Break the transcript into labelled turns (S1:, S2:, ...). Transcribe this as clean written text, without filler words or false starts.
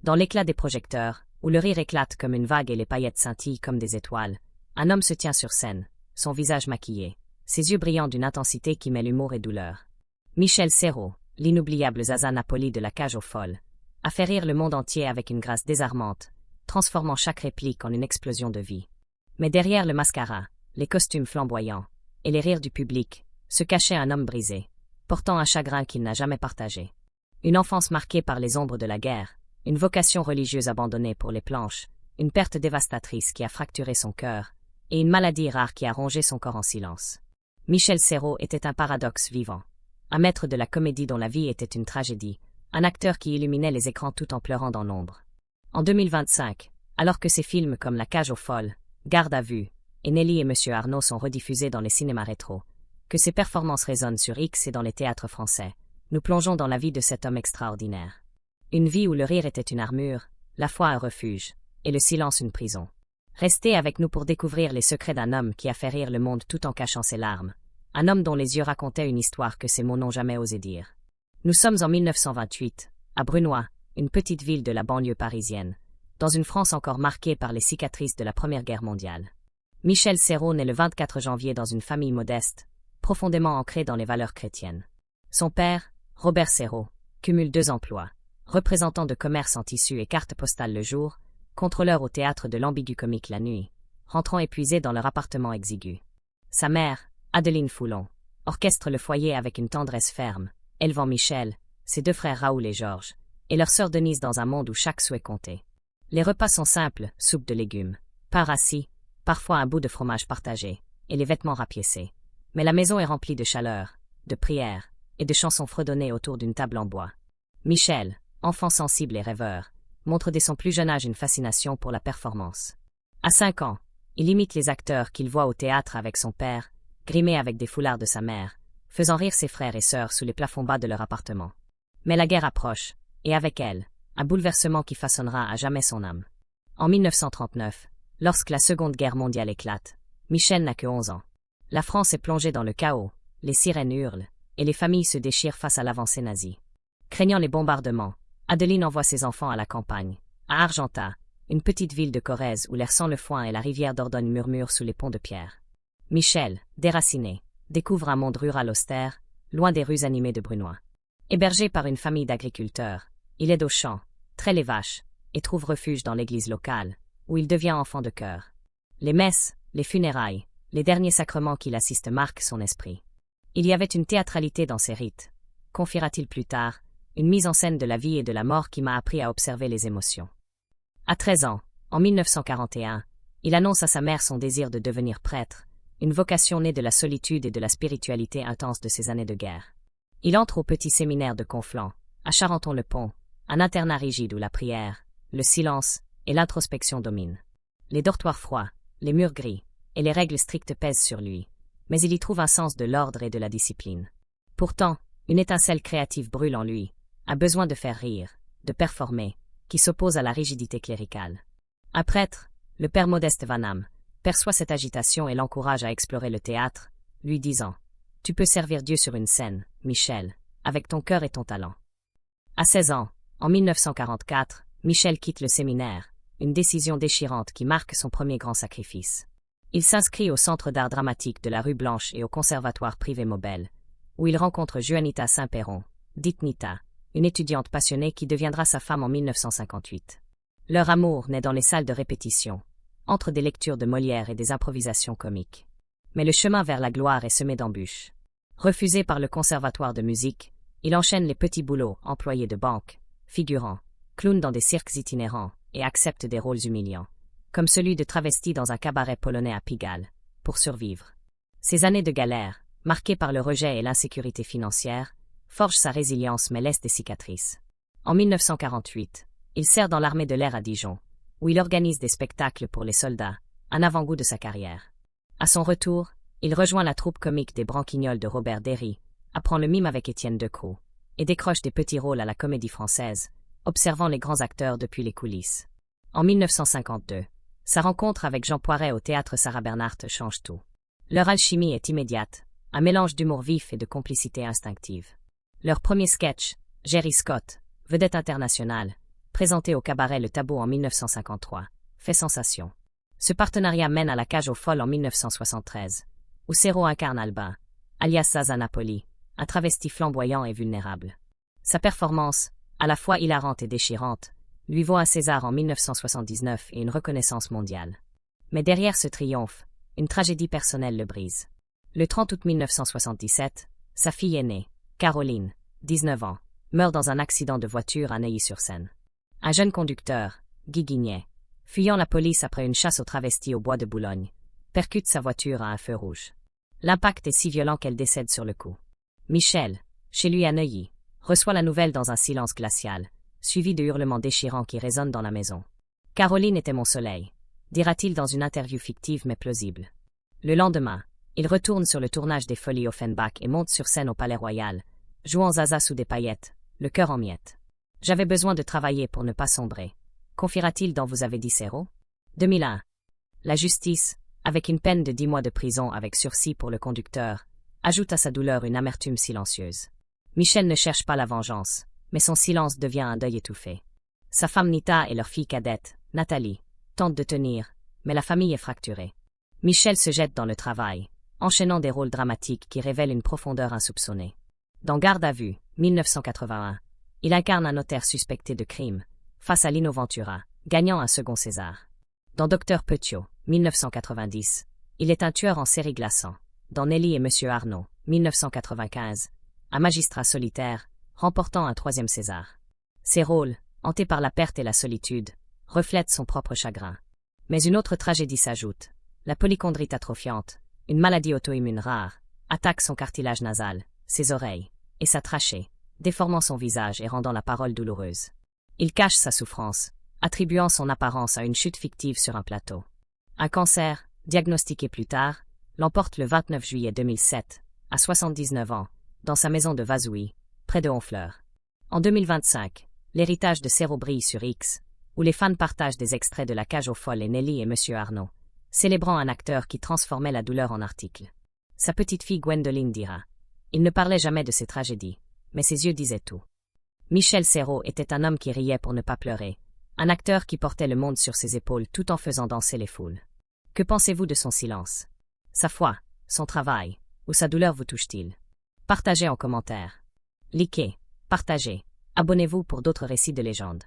S1: Dans l'éclat des projecteurs, où le rire éclate comme une vague et les paillettes scintillent comme des étoiles, un homme se tient sur scène, son visage maquillé, ses yeux brillants d'une intensité qui mêle humour et douleur. Michel Serrault, l'inoubliable Zaza Napoli de la cage aux folles, a fait rire le monde entier avec une grâce désarmante, transformant chaque réplique en une explosion de vie. Mais derrière le mascara, les costumes flamboyants et les rires du public, se cachait un homme brisé, portant un chagrin qu'il n'a jamais partagé. Une enfance marquée par les ombres de la guerre, une vocation religieuse abandonnée pour les planches, une perte dévastatrice qui a fracturé son cœur, et une maladie rare qui a rongé son corps en silence. Michel Serrault était un paradoxe vivant. Un maître de la comédie dont la vie était une tragédie, un acteur qui illuminait les écrans tout en pleurant dans l'ombre. En 2025, alors que ses films comme La cage aux folles, Garde à vue, et Nelly et Monsieur Arnaud sont rediffusés dans les cinémas rétro, que ses performances résonnent sur X et dans les théâtres français, nous plongeons dans la vie de cet homme extraordinaire. Une vie où le rire était une armure, la foi un refuge, et le silence une prison. Restez avec nous pour découvrir les secrets d'un homme qui a fait rire le monde tout en cachant ses larmes. Un homme dont les yeux racontaient une histoire que ses mots n'ont jamais osé dire. Nous sommes en 1928, à Brunoy, une petite ville de la banlieue parisienne, dans une France encore marquée par les cicatrices de la Première Guerre mondiale. Michel Serrault naît le 24 janvier dans une famille modeste, profondément ancrée dans les valeurs chrétiennes. Son père, Robert Serrault, cumule 2 emplois, représentant de commerce en tissu et carte postale le jour, contrôleur au théâtre de l'Ambigu Comique la nuit, rentrant épuisé dans leur appartement exigu. Sa mère, Adeline Foulon, orchestre le foyer avec une tendresse ferme, élevant Michel, ses 2 frères Raoul et Georges, et leur sœur Denise dans un monde où chaque sou est compté. Les repas sont simples, soupe de légumes, pain rassis, parfois un bout de fromage partagé, et les vêtements rapiécés. Mais la maison est remplie de chaleur, de prières, et de chansons fredonnées autour d'une table en bois. Michel, enfant sensible et rêveur, montre dès son plus jeune âge une fascination pour la performance. À 5 ans, il imite les acteurs qu'il voit au théâtre avec son père, grimé avec des foulards de sa mère, faisant rire ses frères et sœurs sous les plafonds bas de leur appartement. Mais la guerre approche, et avec elle, un bouleversement qui façonnera à jamais son âme. En 1939, lorsque la Seconde Guerre mondiale éclate, Michel n'a que 11 ans. La France est plongée dans le chaos, les sirènes hurlent, et les familles se déchirent face à l'avancée nazie. Craignant les bombardements, Adeline envoie ses enfants à la campagne, à Argentat, une petite ville de Corrèze où l'air sent le foin et la rivière Dordogne murmure sous les ponts de pierre. Michel, déraciné, découvre un monde rural austère, loin des rues animées de Brunoy. Hébergé par une famille d'agriculteurs, il aide aux champs, traite les vaches, et trouve refuge dans l'église locale, où il devient enfant de chœur. Les messes, les funérailles, les derniers sacrements qu'il assiste marquent son esprit. Il y avait une théâtralité dans ces rites, confiera-t-il plus tard, une mise en scène de la vie et de la mort qui m'a appris à observer les émotions. À 13 ans, en 1941, il annonce à sa mère son désir de devenir prêtre, une vocation née de la solitude et de la spiritualité intense de ces années de guerre. Il entre au petit séminaire de Conflans, à Charenton-le-Pont, un internat rigide où la prière, le silence et l'introspection dominent. Les dortoirs froids, les murs gris et les règles strictes pèsent sur lui, mais il y trouve un sens de l'ordre et de la discipline. Pourtant, une étincelle créative brûle en lui, a besoin de faire rire, de performer, qui s'oppose à la rigidité cléricale. Un prêtre, le père Modeste Vanham, perçoit cette agitation et l'encourage à explorer le théâtre, lui disant « Tu peux servir Dieu sur une scène, Michel, avec ton cœur et ton talent. » À 16 ans, en 1944, Michel quitte le séminaire, une décision déchirante qui marque son premier grand sacrifice. Il s'inscrit au Centre d'art dramatique de la rue Blanche et au Conservatoire privé Mobel, où il rencontre Juanita Saint-Péron, dite Nita, une étudiante passionnée qui deviendra sa femme en 1958. Leur amour naît dans les salles de répétition, entre des lectures de Molière et des improvisations comiques. Mais le chemin vers la gloire est semé d'embûches. Refusé par le conservatoire de musique, il enchaîne les petits boulots, employé de banque, figurant, clown dans des cirques itinérants, et accepte des rôles humiliants, comme celui de travesti dans un cabaret polonais à Pigalle, pour survivre. Ces années de galère, marquées par le rejet et l'insécurité financière, forgent sa résilience mais laissent des cicatrices. En 1948, il sert dans l'armée de l'air à Dijon, où il organise des spectacles pour les soldats, un avant-goût de sa carrière. À son retour, il rejoint la troupe comique des Branquignoles de Robert Derry, apprend le mime avec Étienne Decroux, et décroche des petits rôles à la Comédie Française, observant les grands acteurs depuis les coulisses. En 1952, sa rencontre avec Jean Poiret au théâtre Sarah Bernhardt change tout. Leur alchimie est immédiate, un mélange d'humour vif et de complicité instinctive. Leur premier sketch, Jerry Scott, vedette internationale, présenté au cabaret Le Tableau en 1953, fait sensation. Ce partenariat mène à La Cage aux Folles en 1973, où Serrault incarne Albin, alias Zaza Napoli, un travesti flamboyant et vulnérable. Sa performance, à la fois hilarante et déchirante, lui vaut un César en 1979 et une reconnaissance mondiale. Mais derrière ce triomphe, une tragédie personnelle le brise. Le 30 août 1977, sa fille aînée, Caroline, 19 ans, meurt dans un accident de voiture à Neuilly-sur-Seine. Un jeune conducteur, Guy Guignet, fuyant la police après une chasse aux travestis au bois de Boulogne, percute sa voiture à un feu rouge. L'impact est si violent qu'elle décède sur le coup. Michel, chez lui à Neuilly, reçoit la nouvelle dans un silence glacial, suivi de hurlements déchirants qui résonnent dans la maison. « Caroline était mon soleil », dira-t-il dans une interview fictive mais plausible. Le lendemain, il retourne sur le tournage des Folies Offenbach et monte sur scène au Palais Royal, jouant Zaza sous des paillettes, le cœur en miettes. « J'avais besoin de travailler pour ne pas sombrer », confiera-t-il dans Vous avez dit Serrault 2001. La justice, avec une peine de 10 mois de prison avec sursis pour le conducteur, ajoute à sa douleur une amertume silencieuse. Michel ne cherche pas la vengeance, mais son silence devient un deuil étouffé. Sa femme Nita et leur fille cadette, Nathalie, tentent de tenir, mais la famille est fracturée. Michel se jette dans le travail, enchaînant des rôles dramatiques qui révèlent une profondeur insoupçonnée. Dans Garde à vue, 1981, il incarne un notaire suspecté de crime, face à Lino Ventura, gagnant un second César. Dans Docteur Petiot, 1990, il est un tueur en série glaçant. Dans Nelly et Monsieur Arnaud, 1995, un magistrat solitaire, remportant un troisième César. Ses rôles, hantés par la perte et la solitude, reflètent son propre chagrin. Mais une autre tragédie s'ajoute. La polychondrite atrophiante, une maladie auto-immune rare, attaque son cartilage nasal, ses oreilles, et sa trachée, déformant son visage et rendant la parole douloureuse. Il cache sa souffrance, attribuant son apparence à une chute fictive sur un plateau. Un cancer, diagnostiqué plus tard, l'emporte le 29 juillet 2007, à 79 ans, dans sa maison de Vazouilles, près de Honfleur. En 2025, l'héritage de Serrault brille sur X, où les fans partagent des extraits de La Cage aux Folles et Nelly et Monsieur Arnaud, célébrant un acteur qui transformait la douleur en article. Sa petite fille Gwendoline dira « Il ne parlait jamais de ses tragédies, mais ses yeux disaient tout ». Michel Serrault était un homme qui riait pour ne pas pleurer, un acteur qui portait le monde sur ses épaules tout en faisant danser les foules. Que pensez-vous de son silence? Sa foi, son travail, ou sa douleur vous touche-t-il? Partagez en commentaire. Likez, partagez, abonnez-vous pour d'autres récits de légende.